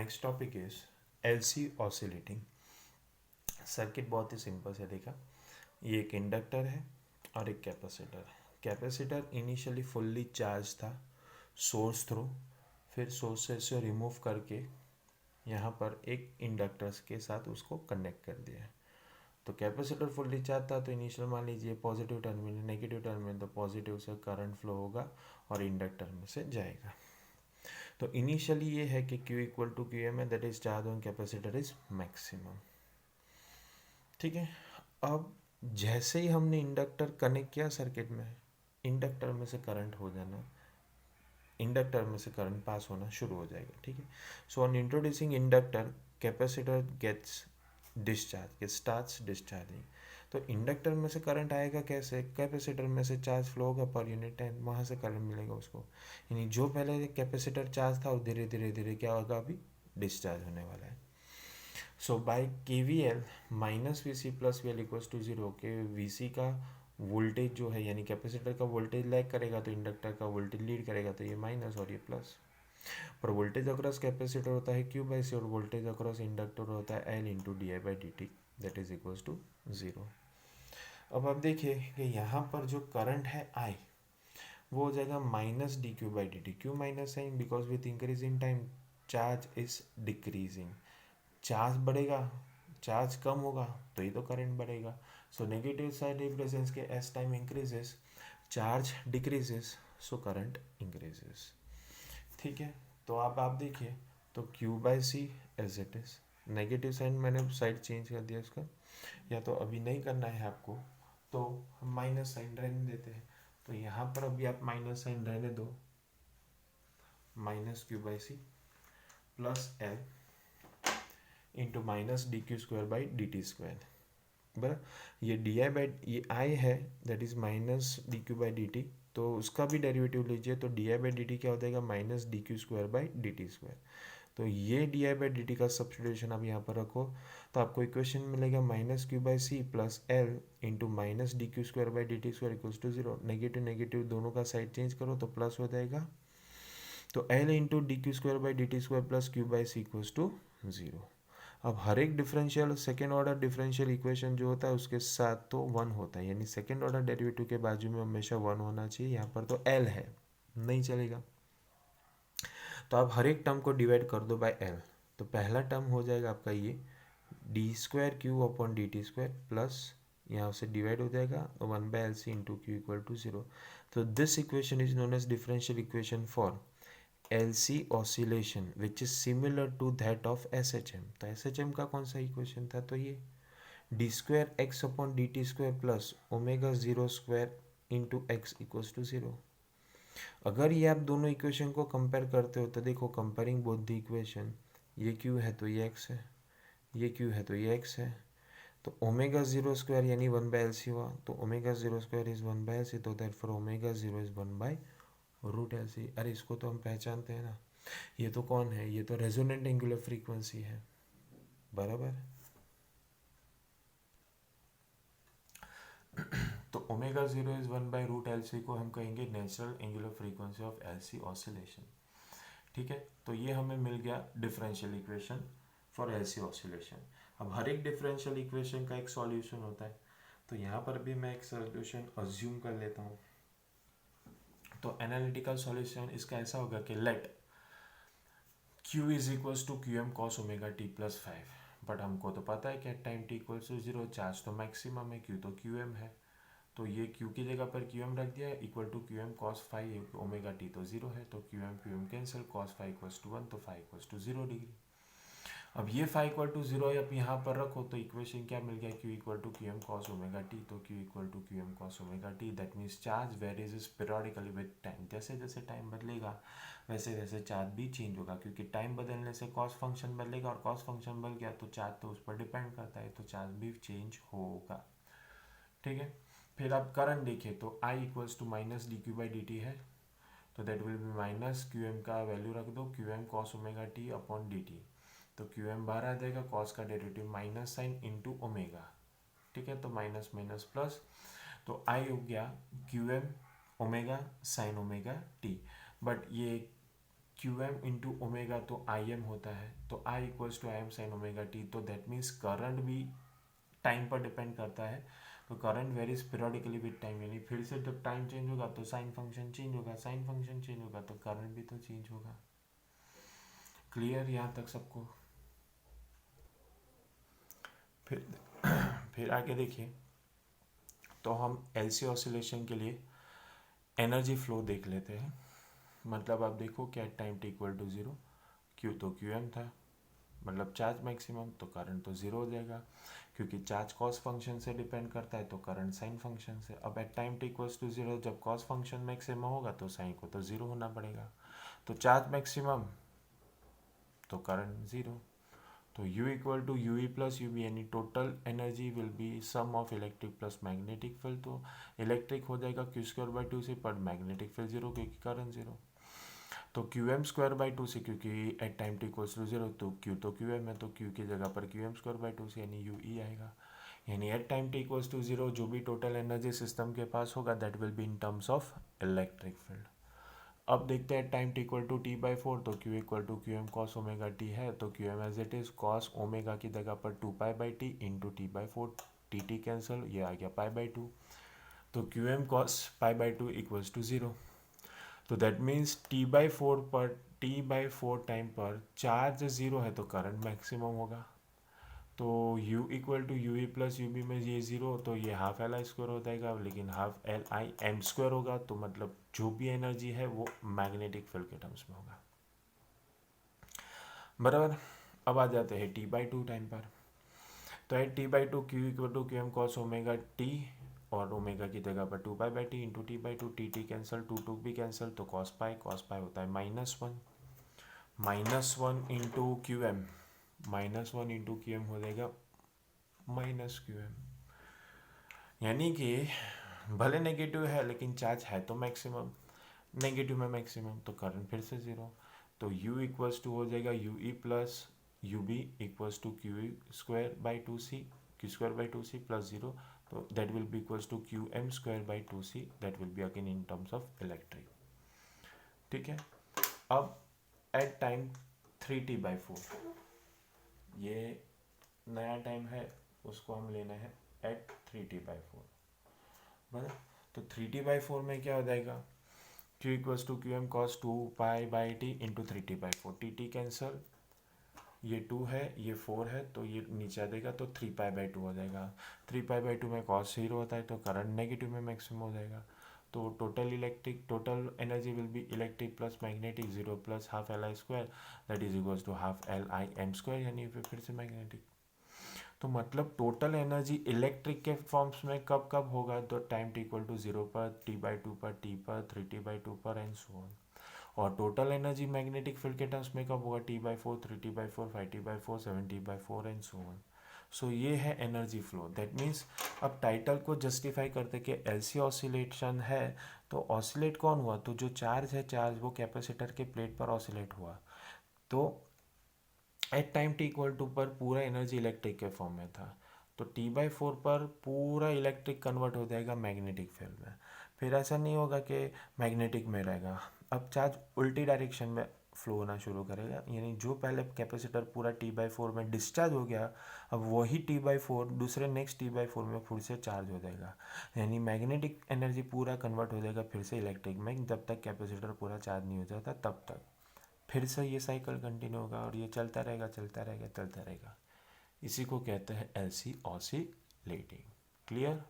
Next topic is LC oscillating circuit. बहुत ही simple से देखा, ये एक इंडक्टर है और एक capacitor. Capacitor initially fully charge था सोर्स थ्रू, फिर सोर्स से रिमूव करके यहाँ पर एक इंडक्टर्स के साथ उसको कनेक्ट कर दिया है। तो कैपेसिटर फुल्ली चार्ज था तो इनिशियल मान लीजिए पॉजिटिव टर्मिनल, नेगेटिव टर्मिनल, तो पॉजिटिव से करंट फ्लो होगा और इंडक्टर में से जाएगा। तो इनिशियली ये है कि Q equal to Q M है, that is charge on capacitor is maximum. ठीक है, अब जैसे ही हमने इंडक्टर कनेक्ट किया सर्किट में, इंडक्टर में से करंट हो जाना, इंडक्टर में से करंट पास होना शुरू हो जाएगा। ठीक है, so on introducing inductor capacitor gets discharge, starts discharging. तो इंडक्टर में से करंट आएगा कैसे, कैपेसिटर में से चार्ज फ्लो होगा पर यूनिट टाइम, वहाँ से करंट मिलेगा उसको। यानी जो पहले कैपेसिटर चार्ज था वो धीरे धीरे धीरे क्या होगा, अभी डिस्चार्ज होने वाला है। So by KVL minus V C plus V L equals to zero, के VC का वोल्टेज जो है यानी कैपेसिटर का वोल्टेज लैग करेगा तो इंडक्टर का वोल्टेज लीड करेगा, तो ये माइनस और ये प्लस। पर वोल्टेज अक्रॉस कैपेसिटर होता है Q बाई सी और वोल्टेज अक्रॉस इंडक्टर होता है L into D I by D T, that is equals to zero. अब आप देखिए कि यहाँ पर जो करंट है I वो हो जाएगा minus D Q by D T, Q minus sign because with increase in time charge is decreasing. Charge बढ़ेगा, चार्ज कम होगा तो ही तो करंट बढ़ेगा। सो नेगेटिव साइड रिप्रेजेंट्स के as time increases, charge decreases, so current increases. ठीक है, तो आप देखिए तो Q by C as it is, negative sign मैंने साइड चेंज कर दिया इसका, या तो अभी नहीं करना है आपको तो हम माइनस साइन रहने देते हैं। तो यहाँ पर अभी आप माइनस साइन रहने दो, minus Q by C plus L into minus D Q square by D T square, बराबर। ये डी आई बाई ये आई है, that is minus D Q by D T, तो उसका भी डेरिवेटिव लीजिए तो D I by D T क्या हो जाएगा, minus D Q square by D T square. तो ये D I by D T का सब्स्टिट्यूशन आप यहाँ पर रखो तो आपको इक्वेशन मिलेगा minus Q by C plus L into minus D Q square by D T square equals to zero. Negative negative दोनों का साइड चेंज करो तो प्लस हो जाएगा, तो L into D Q square by D T square plus Q by C equals to zero. अब हर एक differential second order differential equation जो होता है उसके साथ तो वन होता है, यानी सेकेंड ऑर्डर डेरिवेटिव के बाजू में हमेशा वन होना चाहिए। यहाँ पर तो एल है, नहीं चलेगा, तो आप हर एक टर्म को डिवाइड कर दो बाय एल। तो पहला टर्म हो जाएगा आपका ये D square Q upon D T square plus यहाँ से डिवाइड हो जाएगा one by L C into Q equal to zero. तो this equation is known as differential equation for LC oscillation which is similar to that of SHM। तो SHM का कौन सा equation था, तो ये D square X upon D T square plus omega zero square into X equals to zero. अगर ये आप दोनों इक्वेशन को कंपेयर करते हो तो देखो कंपेयरिंग बोथ द इक्वेशन, ये क्यू है तो ये एक्स है, ये क्यू है तो ये एक्स है, तो ओमेगा जीरो स्क्वायर यानी वन बाय एल सी हुआ, तो omega zero square is one by L C, तो therefore omega zero is one by root L C. अरे इसको तो हम पहचानते हैं ना, ये तो कौन है, ये तो रेजोनेंट एंगुलर फ्रीक्वेंसी है, बराबर। तो omega zero is one by root L C को हम कहेंगे natural angular frequency of L C oscillation. ठीक है, तो ये हमें मिल गया differential equation for L C oscillation. अब हर एक डिफरेंशियल इक्वेशन का एक सॉल्यूशन होता है, तो यहाँ पर भी मैं एक सॉल्यूशन अज्यूम कर लेता हूँ। तो एनालिटिकल सॉल्यूशन इसका ऐसा होगा कि let Q is equals to Q M cos omega T plus phi, but हमको तो पता है कि at time T equals to zero charge तो मैक्सिमम है, Q तो क्यू एम है, तो ये Q की जगह पर क्यू एम रख दिया equal to Q M cos five, omega T तो जीरो है तो Q M cancel, cos five equals to one, तो five equals to zero degree. अब ये फाइव इक्वल टू जीरो आप यहाँ पर रखो तो इक्वेशन क्या मिल गया, Q equal to Q M cos omega T, तो Q equal to Q M cos omega T, that means charge varies periodically with time. जैसे जैसे टाइम बदलेगा वैसे वैसे चार्ज भी चेंज होगा, क्योंकि टाइम बदलने से कॉस फंक्शन बदलेगा और कॉस फंक्शन बदल गया तो चार्ज तो उस पर डिपेंड करता है, तो चार्ज भी चेंज होगा। ठीक है, फिर आप करंट देखिए तो I equals to minus D Q by D T है, तो that will be minus Q M का वैल्यू रख दो Q M cos omega T upon D T, तो क्यू एम बाहर आ जाएगा, कॉस का derivative minus sine into omega. ठीक है, तो माइनस माइनस प्लस, तो आई हो गया Q M omega sine omega T, but ये क्यू एम इंटू ओमेगा तो आई एम होता है, तो I equals to I M sine omega T, तो दैट मीन्स करंट भी टाइम पर डिपेंड करता है, तो current varies periodically with time, यानी फिर से जब टाइम चेंज होगा तो साइन फंक्शन चेंज होगा, साइन फंक्शन चेंज होगा तो करंट भी तो चेंज होगा। क्लियर यहाँ तक सबको? फिर आगे देखिए, तो हम एलसी ऑसिलेशन के लिए एनर्जी फ्लो देख लेते हैं। मतलब आप देखो क्या time T equal to zero, Q तो क्यू एम था, मतलब चार्ज मैक्सिमम, तो करंट तो जीरो हो जाएगा, क्योंकि चार्ज कॉस फंक्शन से डिपेंड करता है तो करंट साइन फंक्शन से। अब at time T equals to zero जब कॉस फंक्शन मैक्सिमम होगा तो साइन को तो जीरो होना पड़ेगा, तो चार्ज मैक्सिमम तो करंट जीरो, तो U equal to U E plus U B, यानी total energy will be sum of electric plus magnetic field, तो इलेक्ट्रिक हो जाएगा क्यू स्क्वायर बाई टू से, पर मैग्नेटिक फील्ड जीरो क्योंकि करंट जीरो, तो Q M square by two से, क्योंकि at time T equals to zero तो क्यू एम है, तो क्यू की जगह पर Q M square by two से, यानी यू ई आएगा, यानी at time T equals to zero जो भी टोटल एनर्जी सिस्टम के पास होगा that will be in terms of electric field. अब देखते हैं time T equal to T by four, तो Q equal to Q M cos omega T है, तो Q M as it is cos omega की जगह पर two pi by T into T by four, T cancel, ये आ गया pi by two, तो Q M cos pi by two equals to zero, तो that means T by four time पर charge zero है तो करंट मैक्सिमम होगा, तो u equal to U E plus U B में ये ज़ीरो, तो ये हाफ एल आई स्क्वायर हो जाएगा, लेकिन half L I M square होगा, तो मतलब जो भी एनर्जी है वो मैग्नेटिक फील्ड के टर्म्स में होगा, बराबर। अब आ जाते हैं टी बाई टू टाइम पर, तो at T by two Q equal to Q M cos omega T, और ओमेगा की जगह पर two pi by T into T by two, T cancel, two भी कैंसिल, तो कॉस पाई होता है minus one into Q M, minus one into Q M हो जाएगा माइनस क्यू एम, यानी कि भले नेगेटिव है लेकिन चार्ज है तो मैक्सिमम, नेगेटिव में मैक्सिमम, तो करंट फिर से ज़ीरो, तो u इक्वल्स टू हो जाएगा U E plus U B equals to Q square by two C, Q square by two C plus zero, तो that will be equals to Q M square by two C, that will be again in terms of electric. ठीक है, अब at time three T by four, ये नया time है, उसको हम लेना है at three T by four, बराबर। तो थ्री टी बाई फोर में क्या हो जाएगा, Q equals to Q M cos two pi by T into three T by four, T cancel, ये टू है ये फोर है, तो ये नीचे आ जाएगा, तो थ्री पाई बाई टू हो जाएगा, थ्री पाई बाई टू में कॉस जीरो होता है तो करंट नेगेटिव में मैक्सिमम हो जाएगा, तो total energy will be electric plus magnetic, zero plus half L I square, that is equals to half L I M square, यानी फिर से मैग्नेटिक, तो मतलब टोटल एनर्जी इलेक्ट्रिक के फॉर्म्स में कब कब होगा, तो time T equal to zero पर, टी बाई टू पर, टी पर, थ्री टी बाई टू पर एंड सो ऑन, और टोटल एनर्जी मैग्नेटिक फील्ड के टर्म्स में कब होगा, T by four, three T by four, five T by four, seven T by four and so on. So ये है energy flow, that means अब title को justify करते कि एलसी ऑसिलेशन है, तो ऑसिलेट कौन हुआ, तो जो चार्ज है, चार्ज वो कैपेसिटर के प्लेट पर ऑसिलेट हुआ, तो at time T equal to पर पूरा एनर्जी इलेक्ट्रिक के फॉर्म में था, तो टी बाई फोर पर पूरा इलेक्ट्रिक कन्वर्ट हो जाएगा मैग्नेटिक फील्ड में, फिर ऐसा नहीं होगा कि मैग्नेटिक में रहेगा, अब चार्ज उल्टी डायरेक्शन में फ्लो होना शुरू करेगा, यानी जो पहले कैपेसिटर पूरा टी बाई फोर में डिस्चार्ज हो गया, अब वही टी बाई फोर दूसरे नेक्स्ट टी बाई फोर में फिर से चार्ज हो जाएगा, यानी मैग्नेटिक एनर्जी पूरा कन्वर्ट हो जाएगा फिर से इलेक्ट्रिक में, जब तक कैपेसिटर पूरा चार्ज नहीं हो जाता तब तक, फिर से ये साइकिल कंटिन्यू होगा और ये चलता रहेगा चलता रहेगा चलता रहेगा, इसी को कहते हैं एलसी ऑसिलेटिंग। क्लियर?